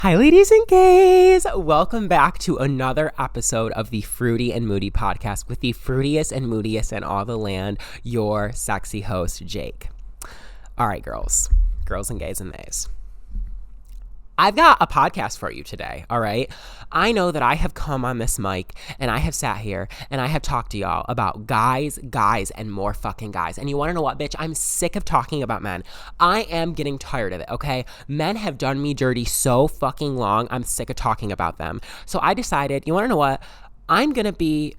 Hi, ladies and gays. Welcome back to another episode of the Fruity and Moody podcast with the fruitiest and moodiest in all the land, your sexy host, Jake. All right, girls and gays and theys. I've got a podcast for you today, all right? I know that I have come on this mic and I have sat here and I have talked to y'all about guys, and more fucking guys. And you want to know what, bitch? I'm sick of talking about men. I am getting tired of it, okay? Men have done me dirty so fucking long. I'm sick of talking about them. So I decided, you want to know what? I'm going to be,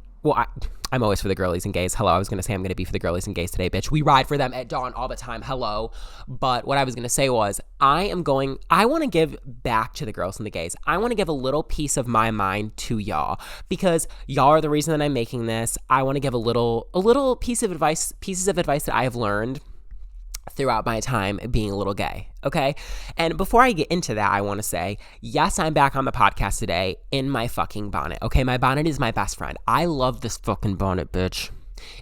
I'm always for the girlies and gays. Hello, I was going to say I'm going to be for the girlies and gays today, bitch. We ride for them at dawn all the time. Hello. But what I was going to say was I want to give back to the girls and the gays. I want to give a little piece of my mind to y'all because y'all are the reason that I'm making this. I want to give a little pieces of advice that I have learned throughout my time being a little gay, okay? And before I get into that, I want to say, yes, I'm back on the podcast today in my fucking bonnet, okay? My bonnet is my best friend. I love this fucking bonnet, bitch.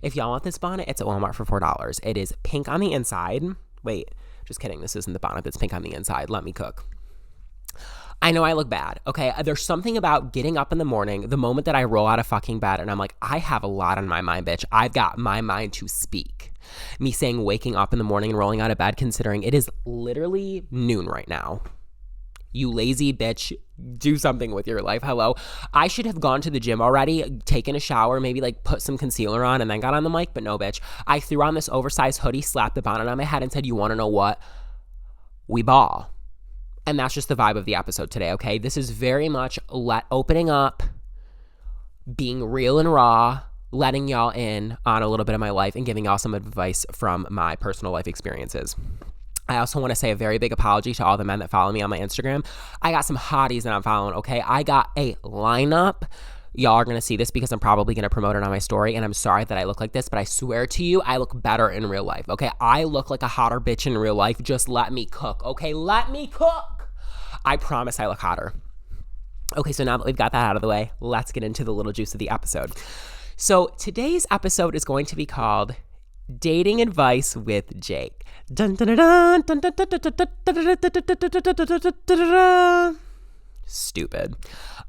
If y'all want this bonnet, it's at Walmart for $4. It is pink on the inside. Wait, just kidding. This isn't the bonnet that's pink on the inside. Let me cook. I know I look bad, okay? There's something about getting up in the morning, the moment that I roll out of fucking bed, and I'm like, I have a lot on my mind, bitch. I've got my mind to speak. Me saying waking up in the morning and rolling out of bed, considering it is literally noon right now. You lazy bitch, do something with your life. Hello. I should have gone to the gym already, taken a shower, maybe like put some concealer on and then got on the mic, but no, bitch. I threw on this oversized hoodie, slapped the bonnet on my head and said, you want to know what? We ball. And that's just the vibe of the episode today, okay? This is very much opening up, being real and raw, letting y'all in on a little bit of my life and giving y'all some advice from my personal life experiences. I also want to say a very big apology to all the men that follow me on my Instagram. I got some hotties that I'm following, okay? I got a lineup. Y'all are going to see this because I'm probably going to promote it on my story, and I'm sorry that I look like this, but I swear to you, I look better in real life, okay? I look like a hotter bitch in real life. Just let me cook, okay? Let me cook. I promise I look hotter. Okay, so now that we've got that out of the way, let's get into the little juice of the episode. So today's episode is going to be called Dating Advice with Jake. Dun, dun, dun, dun, dun, dun, dun, dun, dun, dun, dun. Stupid.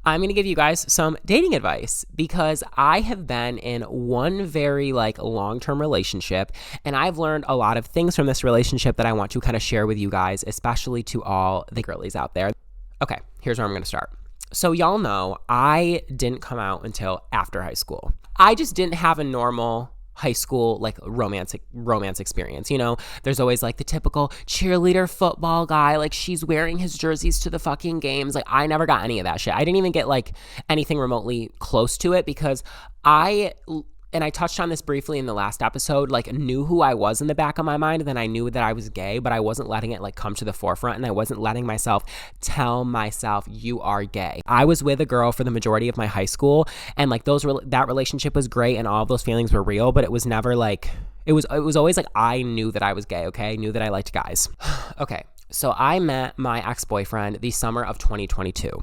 I'm going to give you guys some dating advice because I have been in one very long-term relationship and I've learned a lot of things from this relationship that I want to kind of share with you guys, especially to all the girlies out there. Okay, here's where I'm going to start. So y'all know I didn't come out until after high school. I just didn't have a normal high school romance experience. You know, there's always the typical cheerleader football guy, she's wearing his jerseys to the fucking games. I never got any of that shit. I didn't even get anything remotely close to it because I touched on this briefly in the last episode, knew who I was in the back of my mind, and then I knew that I was gay, but I wasn't letting it come to the forefront, and I wasn't letting myself tell myself you are gay. I was with a girl for the majority of my high school, and that relationship was great, and all of those feelings were real, but it was never it was always I knew that I was gay, okay? I knew that I liked guys. Okay, so I met my ex-boyfriend the summer of 2022.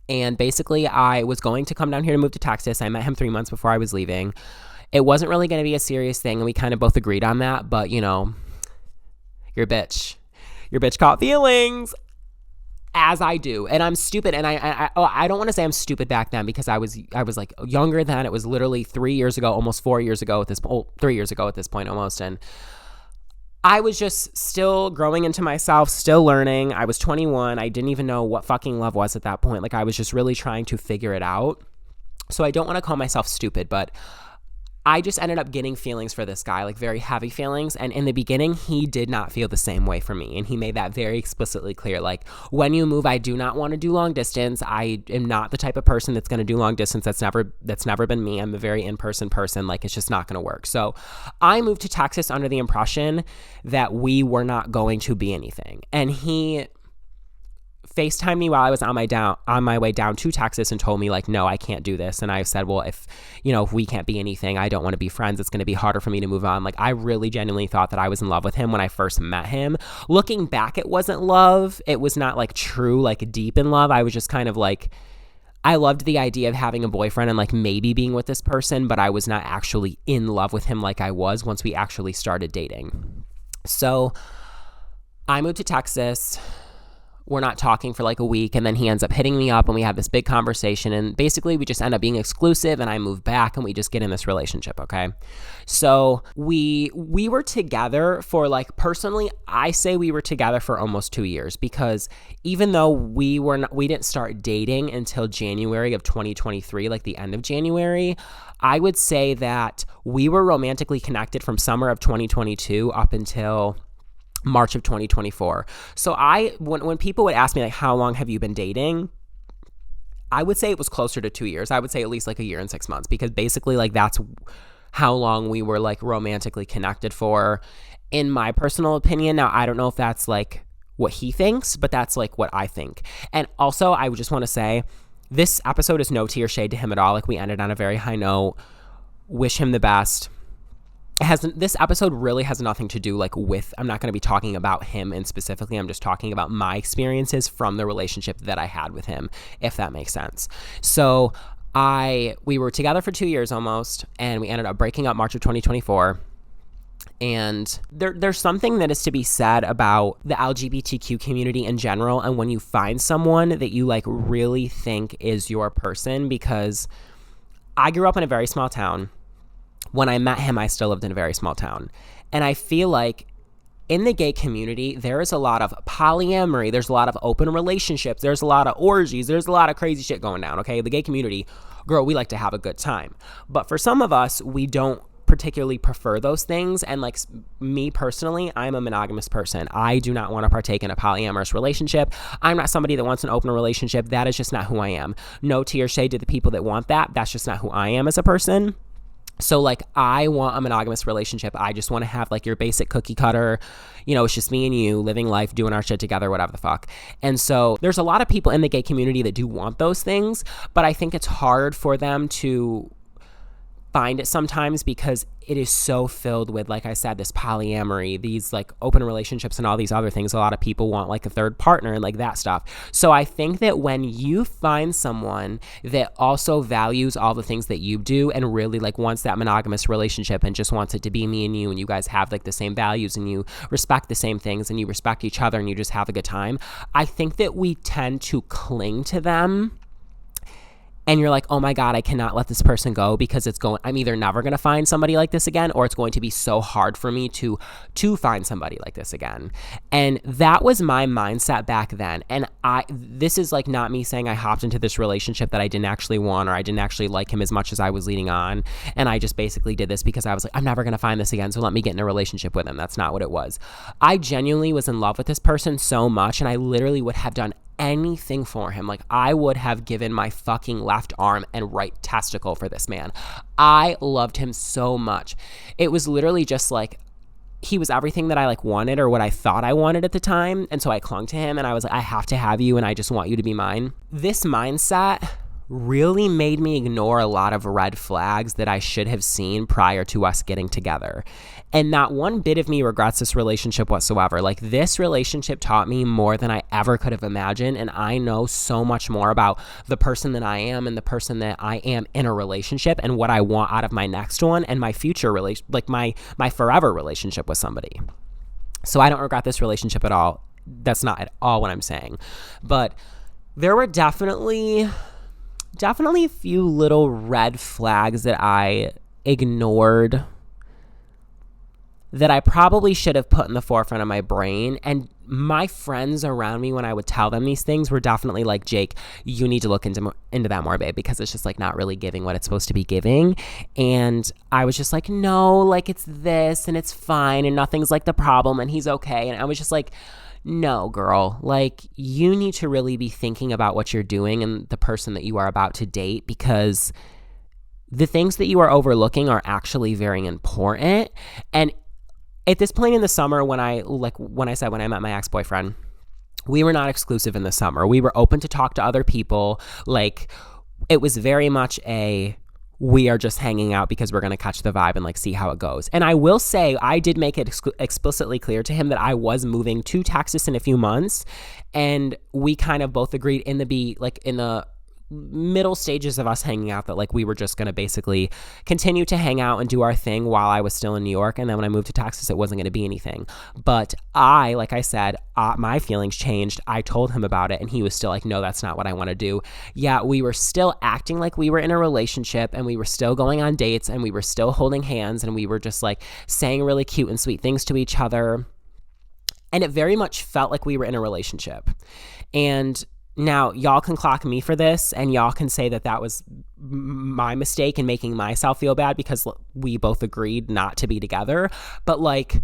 And basically, I was going to come down here to move to Texas. I met him 3 months before I was leaving. It wasn't really going to be a serious thing, and we kind of both agreed on that. But, you know, your bitch caught feelings, as I do. And I'm stupid, and I don't want to say I'm stupid back then because I was younger then. It was literally 3 years ago, almost 4 years ago at this 3 years ago at this point almost, and I was just still growing into myself, still learning. I was 21. I didn't even know what fucking love was at that point. I was just really trying to figure it out. So I don't want to call myself stupid, but I just ended up getting feelings for this guy, very heavy feelings. And in the beginning, he did not feel the same way for me. And he made that very explicitly clear. When you move, I do not want to do long distance. I am not the type of person that's going to do long distance. That's never been me. I'm a very in-person person. It's just not going to work. So I moved to Texas under the impression that we were not going to be anything. And he FaceTimed me while I was on my way down to Texas and told me no, I can't do this. And I said, well, if we can't be anything, I don't want to be friends. It's going to be harder for me to move on. I really genuinely thought that I was in love with him when I first met him. Looking back, it wasn't love. It was not true, deep in love. I was just kind of I loved the idea of having a boyfriend and maybe being with this person, but I was not actually in love with him like I was once we actually started dating. So I moved to Texas. we're not talking for like a week, and then he ends up hitting me up and we have this big conversation, and basically we just end up being exclusive, and I move back and we just get in this relationship. Okay. So we were together for like, personally, I say we were together for almost 2 years, because even though we didn't start dating until January of 2023, like the end of January, I would say that we were romantically connected from summer of 2022 up until March of 2024. So when people would ask me like, how long have you been dating? I would say it was closer to 2 years. I would say at least like 1 year and 6 months, because basically like that's how long we were like romantically connected for, in my personal opinion. Now, I don't know if that's like what he thinks, but that's like what I think. And also, I would just want to say, this episode is no tea or shade to him at all. Like, we ended on a very high note. Wish him the best. This episode really has nothing to do like with, I'm not going to be talking about him and specifically, I'm just talking about my experiences from the relationship that I had with him, if that makes sense. So we were together for 2 years almost, and we ended up breaking up March of 2024. And there's something that is to be said about the LGBTQ community in general, and when you find someone that you like really think is your person, because I grew up in a very small town. When I met him, I still lived in a very small town. And I feel like in the gay community, there is a lot of polyamory. There's a lot of open relationships. There's a lot of orgies. There's a lot of crazy shit going down, okay? The gay community, girl, we like to have a good time. But for some of us, we don't particularly prefer those things. And like me personally, I'm a monogamous person. I do not want to partake in a polyamorous relationship. I'm not somebody that wants an open relationship. That is just not who I am. No tea or shade to the people that want that. That's just not who I am as a person. So like, I want a monogamous relationship. I just want to have like your basic cookie cutter, it's just me and you living life, doing our shit together, whatever the fuck. And so there's a lot of people in the gay community that do want those things, but I think it's hard for them to find it sometimes, because it is so filled with, like I said, this polyamory, these like open relationships and all these other things. A lot of people want like a third partner and like that stuff. So I think that when you find someone that also values all the things that you do and really like wants that monogamous relationship and just wants it to be me and you, and you guys have like the same values and you respect the same things and you respect each other and you just have a good time, I think that we tend to cling to them. And you're like, oh my God, I cannot let this person go, because I'm either never going to find somebody like this again, or it's going to be so hard for me to find somebody like this again. And that was my mindset back then. And this is like not me saying I hopped into this relationship that I didn't actually want, or I didn't actually like him as much as I was leading on. And I just basically did this because I was like, I'm never going to find this again, so let me get in a relationship with him. That's not what it was. I genuinely was in love with this person so much, and I literally would have done anything for him. Like, I would have given my fucking left arm and right testicle for this man. I loved him so much. It was literally just like, he was everything that I like wanted, or what I thought I wanted at the time. And so I clung to him and I was like, I have to have you and I just want you to be mine. This mindset really made me ignore a lot of red flags that I should have seen prior to us getting together. And not one bit of me regrets this relationship whatsoever. Like, this relationship taught me more than I ever could have imagined. And I know so much more about the person that I am and the person that I am in a relationship and what I want out of my next one and my future like my forever relationship with somebody. So I don't regret this relationship at all. That's not at all what I'm saying. But there were definitely a few little red flags that I ignored that I probably should have put in the forefront of my brain. And my friends around me, when I would tell them these things, were definitely like, Jake, you need to look into that more, babe, because it's just like not really giving what it's supposed to be giving. And I was just like, no, like it's this and it's fine and nothing's like the problem and he's okay. And I was just like, no, girl, like you need to really be thinking about what you're doing and the person that you are about to date, because the things that you are overlooking are actually very important. And at this point in the summer, when I met my ex-boyfriend, we were not exclusive in the summer. We were open to talk to other people. Like, it was very much we are just hanging out because we're going to catch the vibe and like see how it goes. And I will say, I did make it explicitly clear to him that I was moving to Texas in a few months. And we kind of both agreed in the middle stages of us hanging out that like we were just going to basically continue to hang out and do our thing while I was still in New York. And then when I moved to Texas, it wasn't going to be anything. But like I said, my feelings changed. I told him about it and he was still like, no, that's not what I want to do. Yeah, we were still acting like we were in a relationship and we were still going on dates and we were still holding hands and we were just like saying really cute and sweet things to each other. And it very much felt like we were in a relationship. And now, y'all can clock me for this, and y'all can say that that was my mistake in making myself feel bad because we both agreed not to be together. But, like,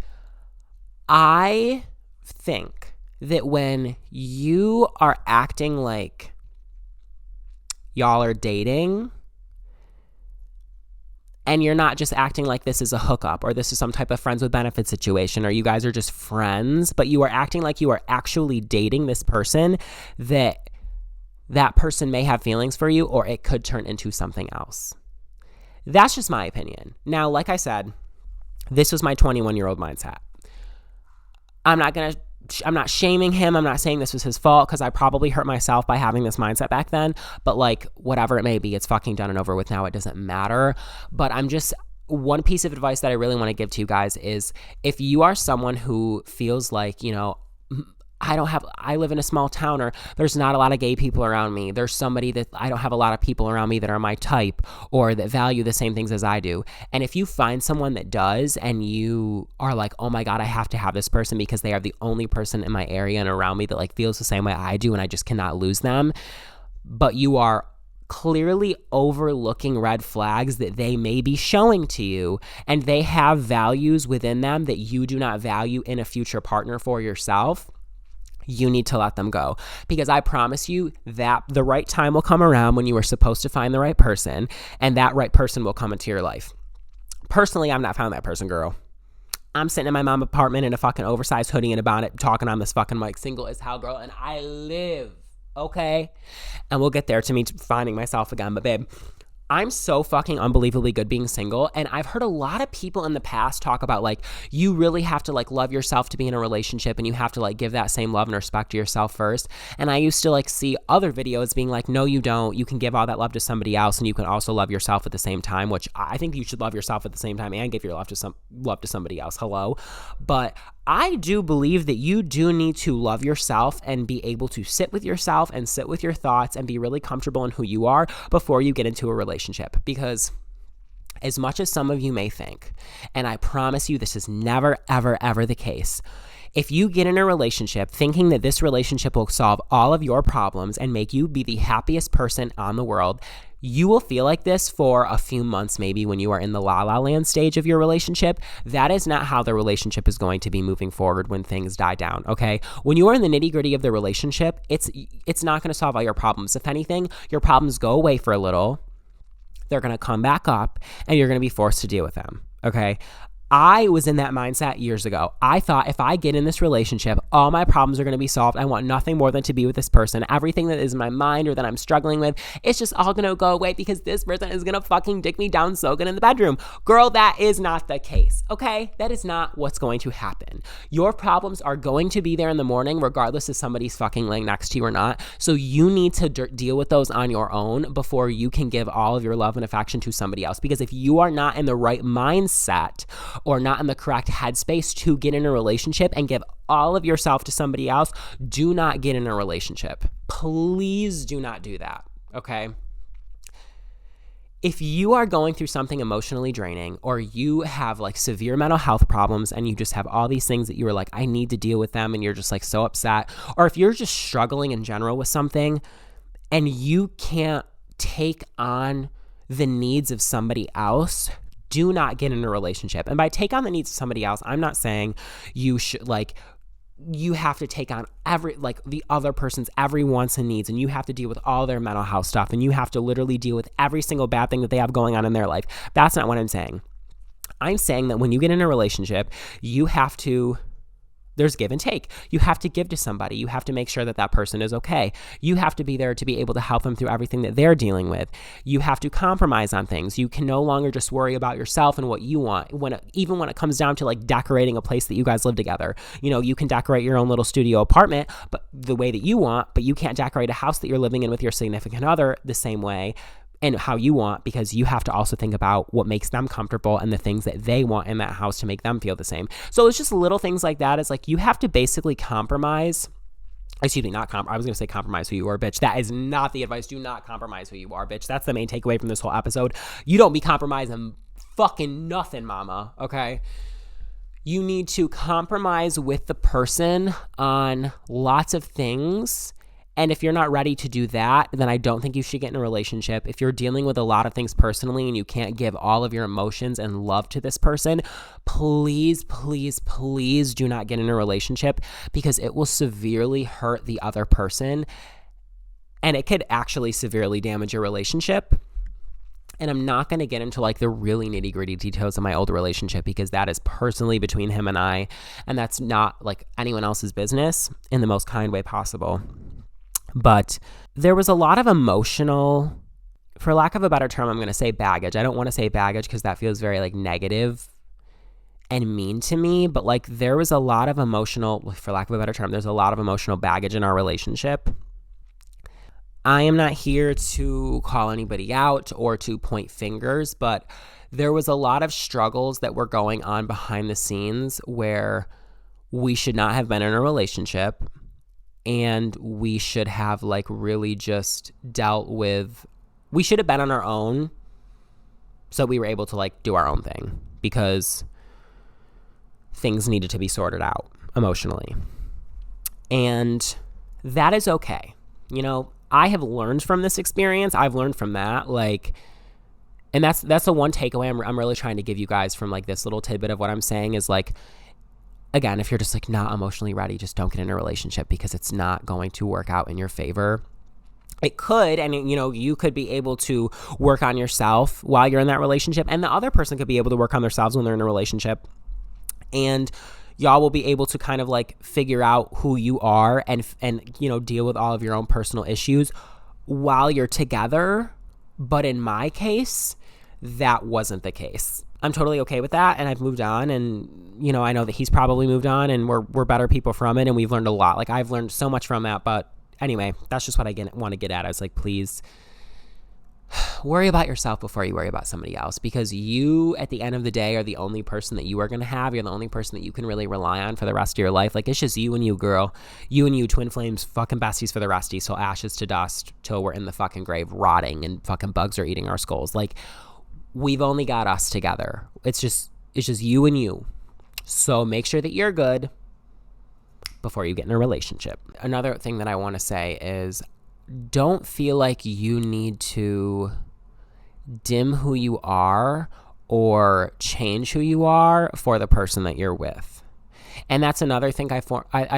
I think that when you are acting like y'all are dating and you're not just acting like this is a hookup or this is some type of friends with benefits situation or you guys are just friends, but you are acting like you are actually dating this person, that person may have feelings for you or it could turn into something else. That's just my opinion. Now, like I said, this was my 21-year-old mindset. I'm not shaming him. I'm not saying this was his fault because I probably hurt myself by having this mindset back then. But like, whatever it may be, it's fucking done and over with now. It doesn't matter. But one piece of advice that I really want to give to you guys is if you are someone who feels like, you know, I live in a small town or there's not a lot of gay people around me. There's somebody that I don't have a lot of people around me that are my type or that value the same things as I do. And if you find someone that does and you are like, oh my God, I have to have this person because they are the only person in my area and around me that like feels the same way I do and I just cannot lose them. But you are clearly overlooking red flags that they may be showing to you and they have values within them that you do not value in a future partner for yourself. You need to let them go because I promise you that the right time will come around when you are supposed to find the right person and that right person will come into your life. Personally, I've not found that person, girl. I'm sitting in my mom's apartment in a fucking oversized hoodie and a bonnet talking on this fucking mic, single as hell, girl, and I live, okay? And we'll get there to me finding myself again, but babe, I'm so fucking unbelievably good being single. And I've heard a lot of people in the past talk about like, you really have to like love yourself to be in a relationship and you have to like give that same love and respect to yourself first. And I used to like see other videos being like, no, you don't. You can give all that love to somebody else and you can also love yourself at the same time, which I think you should love yourself at the same time and give your love to somebody else. Hello. But I do believe that you do need to love yourself and be able to sit with yourself and sit with your thoughts and be really comfortable in who you are before you get into a relationship. Because as much as some of you may think, and I promise you this is never, ever, ever the case, if you get in a relationship thinking that this relationship will solve all of your problems and make you be the happiest person on the world, you will feel like this for a few months maybe when you are in the la la land stage of your relationship. That is not how the relationship is going to be moving forward when things die down, okay? When you are in the nitty gritty of the relationship, it's not going to solve all your problems. If anything, your problems go away for a little. They're going to come back up and you're going to be forced to deal with them, okay? I was in that mindset years ago. I thought if I get in this relationship, all my problems are going to be solved. I want nothing more than to be with this person. Everything that is in my mind or that I'm struggling with, it's just all going to go away because this person is going to fucking dick me down so good in the bedroom. Girl, that is not the case, okay? That is not what's going to happen. Your problems are going to be there in the morning regardless if somebody's fucking laying next to you or not. So you need to deal with those on your own before you can give all of your love and affection to somebody else. Because if you are not in the right mindset or not in the correct headspace to get in a relationship and give all of yourself to somebody else, do not get in a relationship. Please do not do that, okay? If you are going through something emotionally draining or you have like severe mental health problems and you just have all these things that you were like, I need to deal with them and you're just like so upset, or if you're just struggling in general with something and you can't take on the needs of somebody else, do not get in a relationship. And by take on the needs of somebody else, I'm not saying you should like, you have to take on the other person's every wants and needs, and you have to deal with all their mental health stuff, and you have to literally deal with every single bad thing that they have going on in their life. That's not what I'm saying. I'm saying that when you get in a relationship, you have to There's give and take. You have to give to somebody. You have to make sure that that person is okay. You have to be there to be able to help them through everything that they're dealing with. You have to compromise on things. You can no longer just worry about yourself and what you want. Even when it comes down to like decorating a place that you guys live together, you can decorate your own little studio apartment, but the way that you want, but you can't decorate a house that you're living in with your significant other the same way and how you want, because you have to also think about what makes them comfortable and the things that they want in that house to make them feel the same. So it's just little things like that. It's like you have to basically compromise. Excuse me, I was going to say compromise who you are, bitch. That is not the advice. Do not compromise who you are, bitch. That's the main takeaway from this whole episode. You don't be compromising fucking nothing, mama, okay? You need to compromise with the person on lots of things. And if you're not ready to do that, then I don't think you should get in a relationship. If you're dealing with a lot of things personally and you can't give all of your emotions and love to this person, please, please, please do not get in a relationship, because it will severely hurt the other person and it could actually severely damage your relationship. And I'm not going to get into like the really nitty gritty details of my old relationship, because that is personally between him and I, and that's not like anyone else's business, in the most kind way possible. But there was a lot of emotional, for lack of a better term, I'm going to say baggage. I don't want to say baggage because that feels very like negative and mean to me, but like there was a lot of emotional, for lack of a better term, there's a lot of emotional baggage in our relationship. I am not here to call anybody out or to point fingers, but there was a lot of struggles that were going on behind the scenes where we should not have been in a relationship. And we should have like really just we should have been on our own, so we were able to like do our own thing, because things needed to be sorted out emotionally. And that is okay. I have learned from this experience. I've learned from that. And that's the one takeaway I'm really trying to give you guys from like this little tidbit of what I'm saying is like, again, if you're just like not emotionally ready, just don't get in a relationship, because it's not going to work out in your favor. It could, and you could be able to work on yourself while you're in that relationship, and the other person could be able to work on themselves when they're in a relationship, and y'all will be able to kind of like figure out who you are and deal with all of your own personal issues while you're together. But in my case, that wasn't the case. I'm totally okay with that, and I've moved on, and I know that he's probably moved on, and we're better people from it, and we've learned a lot. Like, I've learned so much from that. But anyway, that's just what I want to get at. I was like, please worry about yourself before you worry about somebody else, because you, at the end of the day, are the only person that you are going to have. You're the only person that you can really rely on for the rest of your life. Like, it's just you and you, girl. You and you, twin flames, fucking besties for the resties, till ashes to dust, till we're in the fucking grave rotting and fucking bugs are eating our skulls. Like, we've only got us together. It's just you and you. So make sure that you're good before you get in a relationship. Another thing that I want to say is, don't feel like you need to dim who you are or change who you are for the person that you're with. And that's another thing I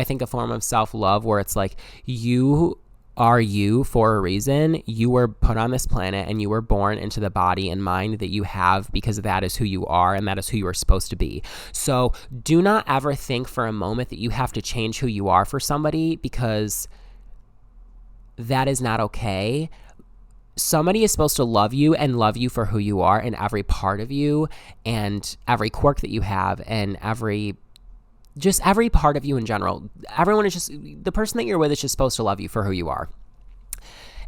think a form of self-love, where it's like, you are you for a reason. You were put on this planet and you were born into the body and mind that you have, because that is who you are and that is who you are supposed to be. So do not ever think for a moment that you have to change who you are for somebody, because that is not okay. Somebody is supposed to love you and love you for who you are, and every part of you and every quirk that you have and every part of you in general. Everyone is just, the person that you're with is just supposed to love you for who you are.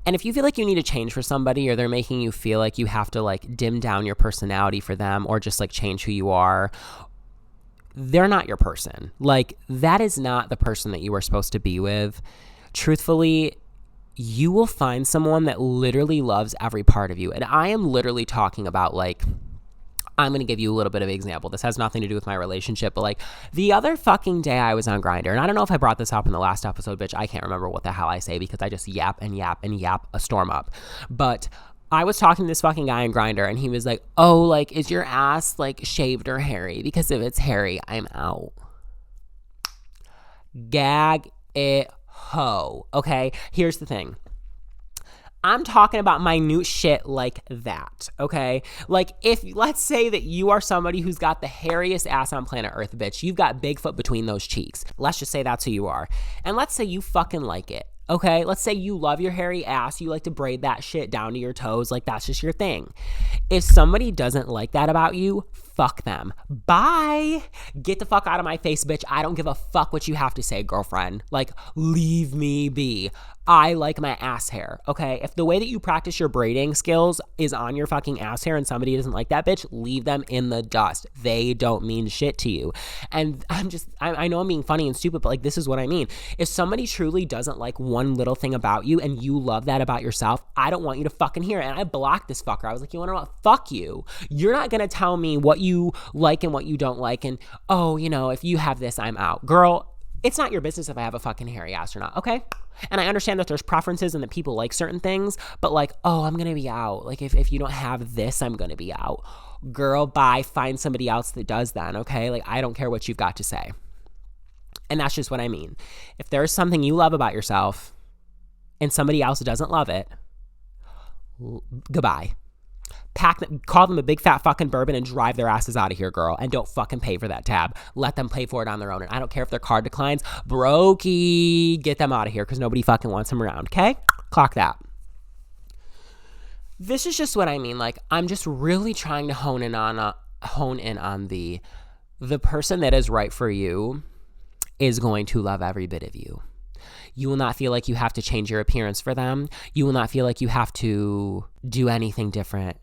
And if you feel like you need to change for somebody, or they're making you feel like you have to like dim down your personality for them, or just like change who you are, they're not your person. Like, that is not the person that you are supposed to be with. Truthfully, you will find someone that literally loves every part of you. And I am literally talking about, like, I'm going to give you a little bit of an example. This has nothing to do with my relationship, but like the other fucking day I was on Grindr, and I don't know if I brought this up in the last episode, bitch. I can't remember what the hell I say, because I just yap and yap and yap a storm up. But I was talking to this fucking guy on Grindr, and he was like, oh, like, is your ass like shaved or hairy? Because if it's hairy, I'm out. Gag it, ho. Okay, here's the thing. I'm talking about minute shit like that, okay? Like, if, let's say that you are somebody who's got the hairiest ass on planet Earth, bitch. You've got Bigfoot between those cheeks. Let's just say that's who you are. And let's say you fucking like it, okay? Let's say you love your hairy ass. You like to braid that shit down to your toes. Like, that's just your thing. If somebody doesn't like that about you, fuck them. Bye. Get the fuck out of my face, bitch. I don't give a fuck what you have to say, girlfriend. Like, leave me be. I like my ass hair, okay? If the way that you practice your braiding skills is on your fucking ass hair and somebody doesn't like that, bitch, leave them in the dust. They don't mean shit to you. And I know I'm being funny and stupid, but like, this is what I mean. If somebody truly doesn't like one little thing about you and you love that about yourself, I don't want you to fucking hear it. And I blocked this fucker. I was like, you wanna know what? Fuck you. You're not gonna tell me what you like and what you don't like. And, oh, you know, if you have this, I'm out. Girl, it's not your business if I have a fucking hairy ass or not, okay? And I understand that there's preferences and that people like certain things, but like, oh, I'm gonna be out. Like, if you don't have this, I'm gonna be out. Girl, bye, find somebody else that does then, okay? Like, I don't care what you've got to say. And that's just what I mean. If there's something you love about yourself and somebody else doesn't love it, goodbye. Call them a big fat fucking bourbon and drive their asses out of here, girl. And don't fucking pay for that tab. Let them pay for it on their own. And I don't care if their card declines. Brokey, get them out of here because nobody fucking wants them around, okay? Clock that. This is just what I mean. Like, I'm just really trying to hone in on the person that is right for you is going to love every bit of you. You will not feel like you have to change your appearance for them. You will not feel like you have to do anything different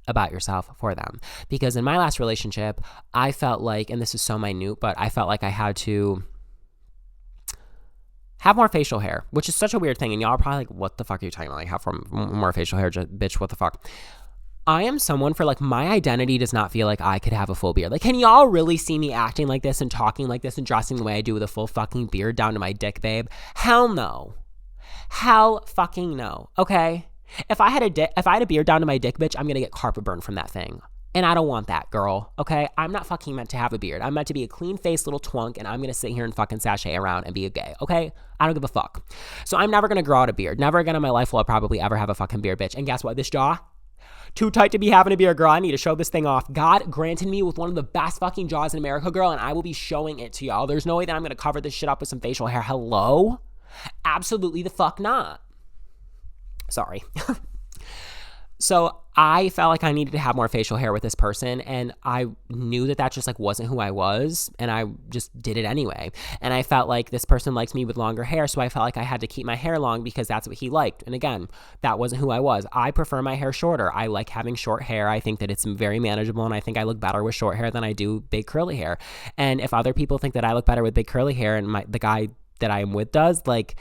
about yourself for them. Because in my last relationship, I felt like, and this is so minute, but I felt like I had to have more facial hair, which is such a weird thing. And y'all are probably like, what the fuck are you talking about? Like, have more facial hair? Bitch, what the fuck? I am someone for, like, my identity does not feel like I could have a full beard. Like, can y'all really see me acting like this and talking like this and dressing the way I do with a full fucking beard down to my dick, babe? Hell no. Hell fucking no. Okay? If I had a beard down to my dick, bitch, I'm gonna get carpet burn from that thing. And I don't want that, girl. Okay? I'm not fucking meant to have a beard. I'm meant to be a clean-faced little twunk, and I'm gonna sit here and fucking sashay around and be a gay. Okay? I don't give a fuck. So I'm never gonna grow out a beard. Never again in my life will I probably ever have a fucking beard, bitch. And guess what? This jaw, too tight to be having a beard, girl. I need to show this thing off. God granted me with one of the best fucking jaws in America, girl, and I will be showing it to y'all. There's no way that I'm gonna cover this shit up with some facial hair. Hello? Absolutely the fuck not. Sorry. So I felt like I needed to have more facial hair with this person, and I knew that just like wasn't who I was, and I just did it anyway. And I felt like this person liked me with longer hair, so I felt like I had to keep my hair long because that's what he liked. And again, that wasn't who I was. I prefer my hair shorter. I like having short hair. I think that it's very manageable, and I think I look better with short hair than I do big curly hair. And if other people think that I look better with big curly hair and the guy that I am with does, like,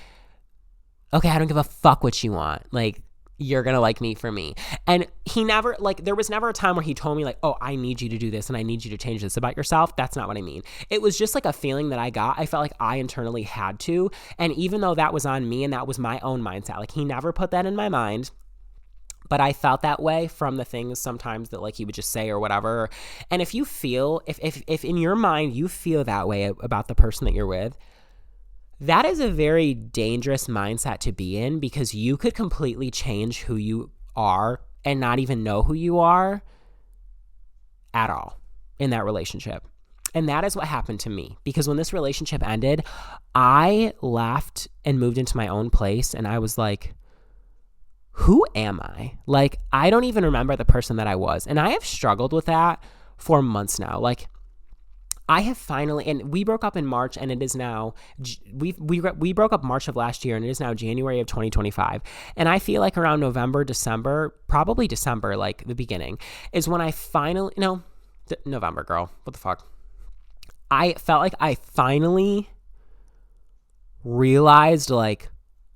okay, I don't give a fuck what you want. Like, you're gonna like me for me. And he never, like, there was never a time where he told me like, oh, I need you to do this and I need you to change this about yourself. That's not what I mean. It was just like a feeling that I got. I felt like I internally had to. And even though that was on me and that was my own mindset, like, he never put that in my mind, but I felt that way from the things sometimes that like he would just say or whatever. And if you feel, if in your mind you feel that way about the person that you're with, that is a very dangerous mindset to be in, because you could completely change who you are and not even know who you are at all in that relationship. And that is what happened to me, because when this relationship ended, I left and moved into my own place, and I was like, who am I? Like, I don't even remember the person that I was. And I have struggled with that for months now. Like, I have finally, and we broke up in March, and it is now, we broke up March of last year, and it is now January of 2025. And I feel like around November, December, probably December, like the beginning, is when I finally, no, November, girl, what the fuck? I felt like I finally realized like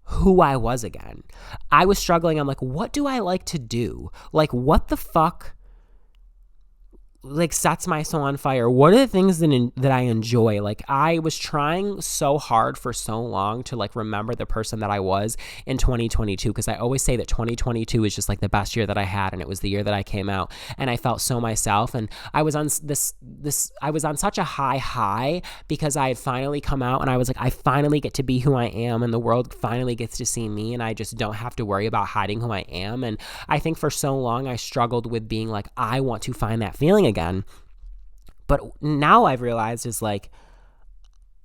who I was again. I was struggling. I'm like, what do I like to do? Like, what the fuck? like sets my soul on fire? What are the things that I enjoy? Like, I was trying so hard for so long to like remember the person that I was in 2022, because I always say that 2022 is just like the best year that I had, and it was the year that I came out, and I felt so myself, and I was on I was on such a high because I had finally come out, and I was like, I finally get to be who I am, and the world finally gets to see me, and I just don't have to worry about hiding who I am. And I think for so long I struggled with being like, I want to find that feeling again. But now I've realized is like,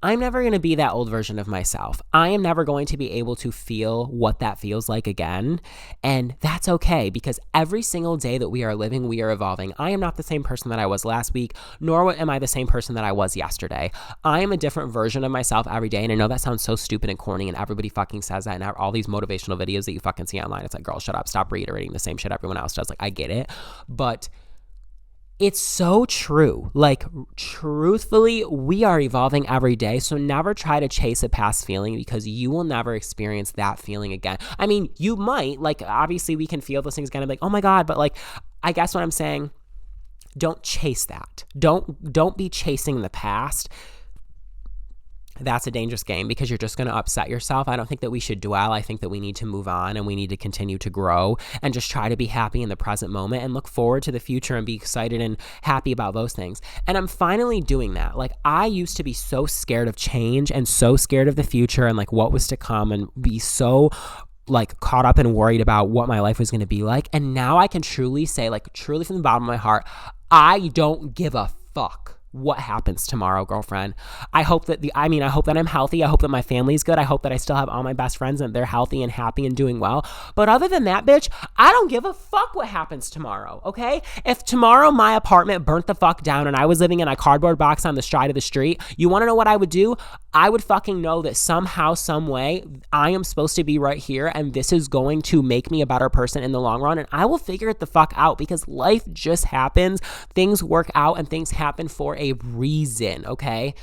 I'm never going to be that old version of myself. I am never going to be able to feel what that feels like again. And that's okay, because every single day that we are living, we are evolving. I am not the same person that I was last week, nor am I the same person that I was yesterday. I am a different version of myself every day. And I know that sounds so stupid and corny, and everybody fucking says that. And all these motivational videos that you fucking see online, it's like, girl, shut up. Stop reiterating the same shit everyone else does. Like, I get it. But it's so true. Like, truthfully, we are evolving every day. So never try to chase a past feeling, because you will never experience that feeling again. I mean, you might, like, obviously we can feel those things again and be like, oh my God, but like, I guess what I'm saying, don't chase that. Don't be chasing the past. That's a dangerous game, because you're just going to upset yourself. I don't think that we should dwell. I think that we need to move on, and we need to continue to grow and just try to be happy in the present moment and look forward to the future and be excited and happy about those things. And I'm finally doing that. Like, I used to be so scared of change and so scared of the future and like what was to come, and be so like caught up and worried about what my life was going to be like. And now I can truly say, like, truly from the bottom of my heart, I don't give a fuck what happens tomorrow, girlfriend. I hope that I hope that I'm healthy. I hope that my family's good. I hope that I still have all my best friends and they're healthy and happy and doing well. But other than that, bitch, I don't give a fuck what happens tomorrow, okay? If tomorrow my apartment burnt the fuck down and I was living in a cardboard box on the side of the street, you want to know what I would do? I would fucking know that somehow, some way, I am supposed to be right here, and this is going to make me a better person in the long run, and I will figure it the fuck out, because life just happens. Things work out and things happen for a reason, okay?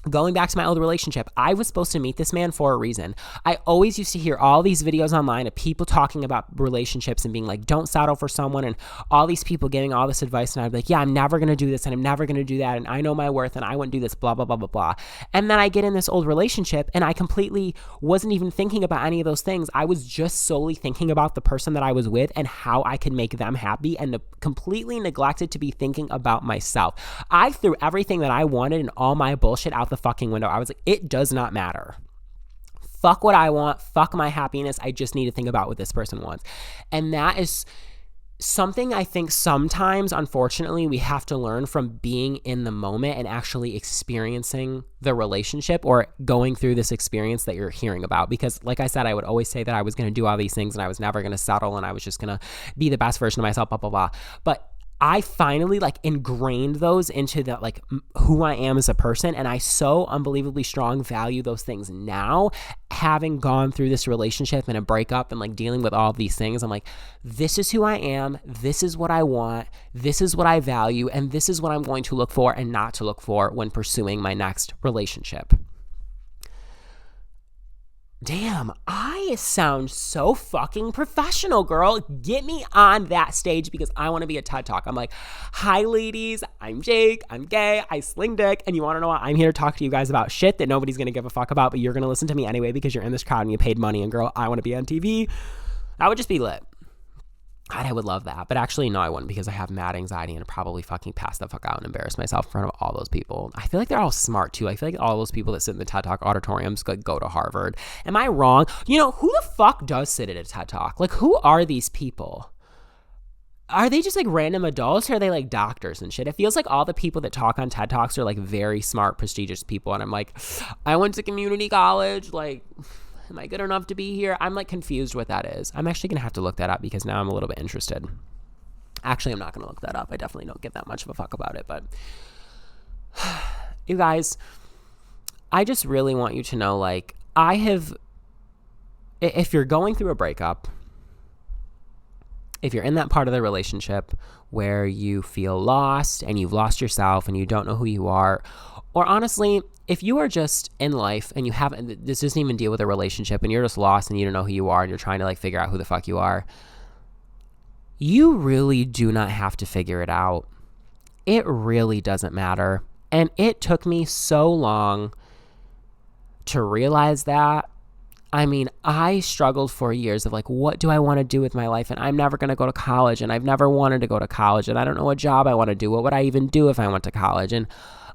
Going back to my old relationship, I was supposed to meet this man for a reason. I always used to hear all these videos online of people talking about relationships and being like, don't settle for someone, and all these people giving all this advice, and I'd be like, yeah, I'm never going to do this, and I'm never going to do that, and I know my worth, and I wouldn't do this, blah, blah, blah, blah, blah. And then I get in this old relationship, and I completely wasn't even thinking about any of those things. I was just solely thinking about the person that I was with and how I could make them happy, and completely neglected to be thinking about myself. I threw everything that I wanted and all my bullshit out the fucking window. I was like, it does not matter. Fuck what I want. Fuck my happiness. I just need to think about what this person wants. And that is something I think sometimes, unfortunately, we have to learn from being in the moment and actually experiencing the relationship, or going through this experience that you're hearing about. Because like I said, I would always say that I was going to do all these things and I was never going to settle, and I was just going to be the best version of myself, blah, blah, blah. But I finally like ingrained those into the like who I am as a person, and I so unbelievably strong value those things now, having gone through this relationship and a breakup and like dealing with all of these things. I'm like, this is who I am, this is what I want, this is what I value, and this is what I'm going to look for and not to look for when pursuing my next relationship. Damn, I sound so fucking professional, girl. Get me on that stage, because I want to be a TED Talk. I'm like, hi ladies, I'm Jake, I'm gay, I sling dick, and you want to know what? I'm here to talk to you guys about shit that nobody's going to give a fuck about, but you're going to listen to me anyway because you're in this crowd and you paid money, and girl, I want to be on TV. That would just be lit. God, I would love that. But actually, no, I wouldn't, because I have mad anxiety and probably fucking pass the fuck out and embarrass myself in front of all those people. I feel like they're all smart too. I feel like all those people that sit in the TED Talk auditoriums go to Harvard. Am I wrong? You know, who the fuck does sit at a TED Talk? Like, who are these people? Are they just like random adults, or are they like doctors and shit? It feels like all the people that talk on TED Talks are like very smart, prestigious people. And I'm like, I went to community college, like, am I good enough to be here? I'm like confused what that is. I'm actually going to have to look that up, because now I'm a little bit interested. Actually, I'm not going to look that up. I definitely don't give that much of a fuck about it. But you guys, I just really want you to know, like, if you're going through a breakup, if you're in that part of the relationship where you feel lost and you've lost yourself and you don't know who you are, or honestly, if you are just in life and you haven't, this doesn't even deal with a relationship, and you're just lost and you don't know who you are and you're trying to like figure out who the fuck you are, you really do not have to figure it out. it really doesn't matter. And it took me so long to realize that. I mean, I struggled for years of like, what do I want to do with my life? And I'm never going to go to college, and I've never wanted to go to college, and I don't know what job I want to do. What would I even do if I went to college? And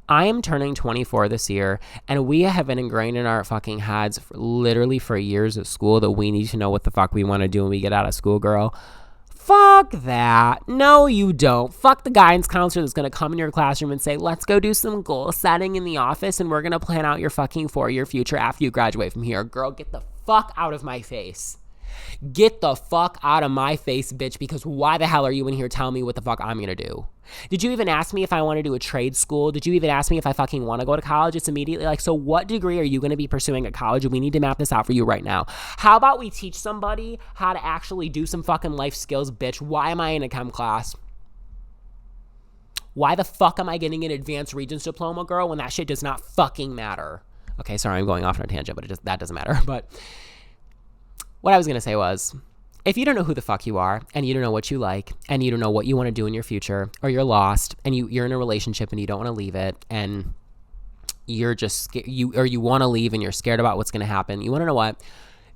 I am turning 24 this year, and we have been ingrained in our fucking heads literally for years at school that we need to know what the fuck we want to do when we get out of school, girl. Fuck that. No, you don't. Fuck the guidance counselor that's going to come in your classroom and say, let's go do some goal setting in the office and we're going to plan out your fucking 4-year future after you graduate from here. Girl, get the fuck out of my face. Get the fuck out of my face, bitch, because why the hell are you in here telling me what the fuck I'm going to do? Did you even ask me if I want to do a trade school? Did you even ask me if I fucking want to go to college? It's immediately like, so what degree are you going to be pursuing at college? We need to map this out for you right now. How about we teach somebody how to actually do some fucking life skills, bitch? Why am I in a chem class? Why the fuck am I getting an advanced regents diploma, girl, when that shit does not fucking matter? Okay, sorry, I'm going off on a tangent, but that doesn't matter. But what I was going to say was, if you don't know who the fuck you are, and you don't know what you like, and you don't know what you want to do in your future, or you're lost, and you're in a relationship and you don't want to leave it, and you're just you want to leave and you're scared about what's going to happen, you want to know what?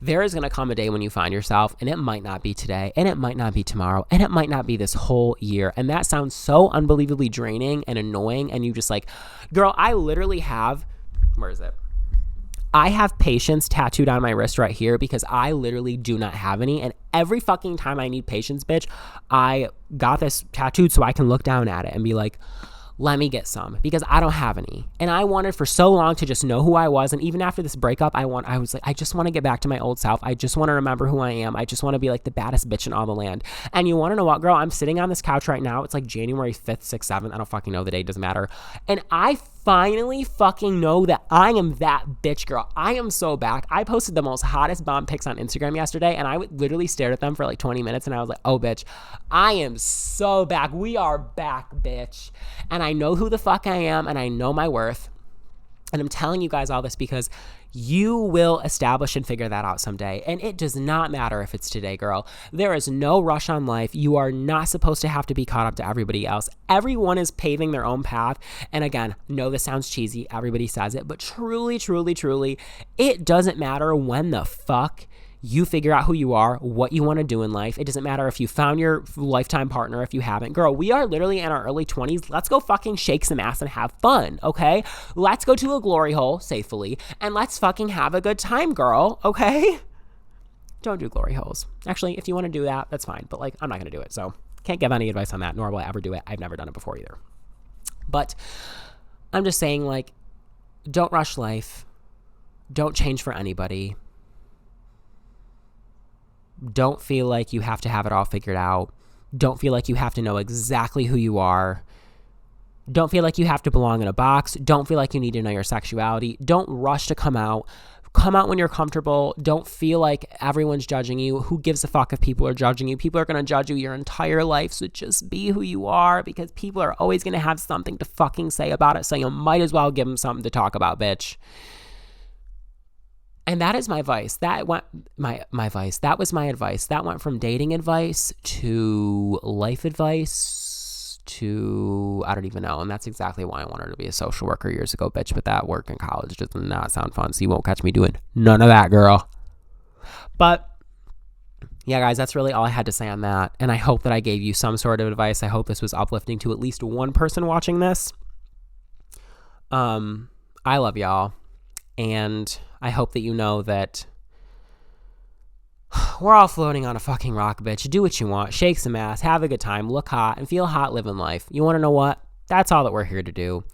There is going to come a day when you find yourself, and it might not be today, and it might not be tomorrow, and it might not be this whole year. And that sounds so unbelievably draining and annoying, and you just like, girl, I literally have, where is it? I have patience tattooed on my wrist right here because I literally do not have any. And every fucking time I need patience, bitch, I got this tattooed so I can look down at it and be like, let me get some, because I don't have any. And I wanted for so long to just know who I was. And even after this breakup, I was like, I just want to get back to my old self. I just want to remember who I am. I just want to be like the baddest bitch in all the land. And you want to know what, girl? I'm sitting on this couch right now. It's like January 5th, 6th, 7th. I don't fucking know the date. Doesn't matter. And I finally fucking know that I am that bitch, girl. I am so back. I posted the most hottest bomb pics on Instagram yesterday, and I literally stared at them for like 20 minutes, and I was like, oh, bitch, I am so back. We are back, bitch. And I know who the fuck I am, and I know my worth. And I'm telling you guys all this because you will establish and figure that out someday. And it does not matter if it's today, girl. There is no rush on life. You are not supposed to have to be caught up to everybody else. Everyone is paving their own path. And again, no, this sounds cheesy. Everybody says it. But truly, truly, truly, it doesn't matter when the fuck you figure out who you are, what you want to do in life. It doesn't matter if you found your lifetime partner, if you haven't. Girl, we are literally in our early 20s. Let's go fucking shake some ass and have fun, okay? Let's go to a glory hole safely, and let's fucking have a good time, girl, okay? Don't do glory holes. Actually, if you want to do that, that's fine. But, like, I'm not going to do it. So, can't give any advice on that, nor will I ever do it. I've never done it before either. But I'm just saying, like, don't rush life. Don't change for anybody. Don't feel like you have to have it all figured out. Don't feel like you have to know exactly who you are. Don't feel like you have to belong in a box. Don't feel like you need to know your sexuality. Don't rush to come out. Come out when you're comfortable. Don't feel like everyone's judging you. Who gives a fuck if people are judging you? People are going to judge you your entire life, so just be who you are, because people are always going to have something to fucking say about it, so you might as well give them something to talk about, bitch. And that is my advice. That went my advice. That was my advice. That went from dating advice to life advice to I don't even know. And that's exactly why I wanted to be a social worker years ago, bitch. But that work in college does not sound fun. So you won't catch me doing none of that, girl. But yeah, guys, that's really all I had to say on that. And I hope that I gave you some sort of advice. I hope this was uplifting to at least one person watching this. I love y'all. And I hope that you know that we're all floating on a fucking rock, bitch. Do what you want. Shake some ass. Have a good time. Look hot and feel hot living life. You want to know what? That's all that we're here to do.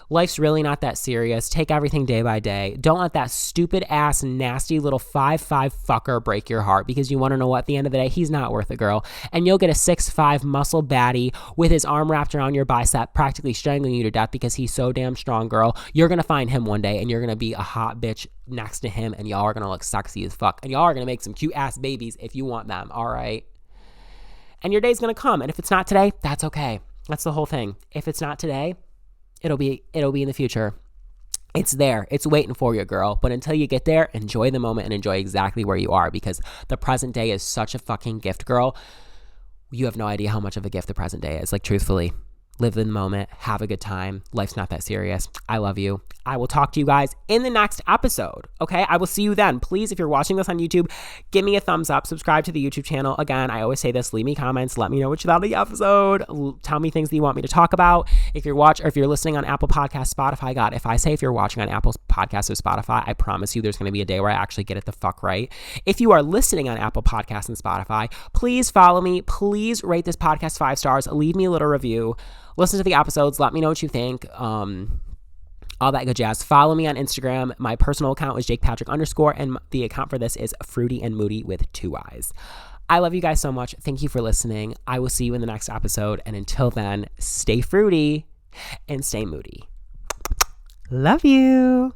Life's really not that serious. Take everything day by day. Don't let that stupid ass, nasty little 5'5" fucker break your heart, because you want to know what? At the end of the day, he's not worth it, girl. And you'll get a 6'5" muscle baddie with his arm wrapped around your bicep, practically strangling you to death because he's so damn strong, girl. You're going to find him one day, and you're going to be a hot bitch next to him, and y'all are going to look sexy as fuck. And y'all are going to make some cute ass babies if you want them, all right? And your day's going to come. And if it's not today, that's okay. That's the whole thing. If it's not today, It'll be in the future. It's there. It's waiting for you, girl. But until you get there, enjoy the moment and enjoy exactly where you are, because the present day is such a fucking gift, girl. You have no idea how much of a gift the present day is. Like, truthfully, live in the moment, have a good time. Life's not that serious. I love you. I will talk to you guys in the next episode. Okay, I will see you then. Please, if you're watching this on YouTube, give me a thumbs up, subscribe to the YouTube channel. Again, I always say this, leave me comments, let me know what you thought of the episode. Tell me things that you want me to talk about. If you're listening on Apple Podcasts, Spotify, God, if you're watching on Apple Podcasts or Spotify, I promise you there's going to be a day where I actually get it the fuck right. If you are listening on Apple Podcasts and Spotify, please follow me. Please rate this podcast 5 stars. Leave me a little review. Listen to the episodes. Let me know what you think. All that good jazz. Follow me on Instagram. My personal account is JakePatrick_, and the account for this is Fruity and Moody with 2 eyes. I love you guys so much. Thank you for listening. I will see you in the next episode. And until then, stay fruity and stay moody. Love you.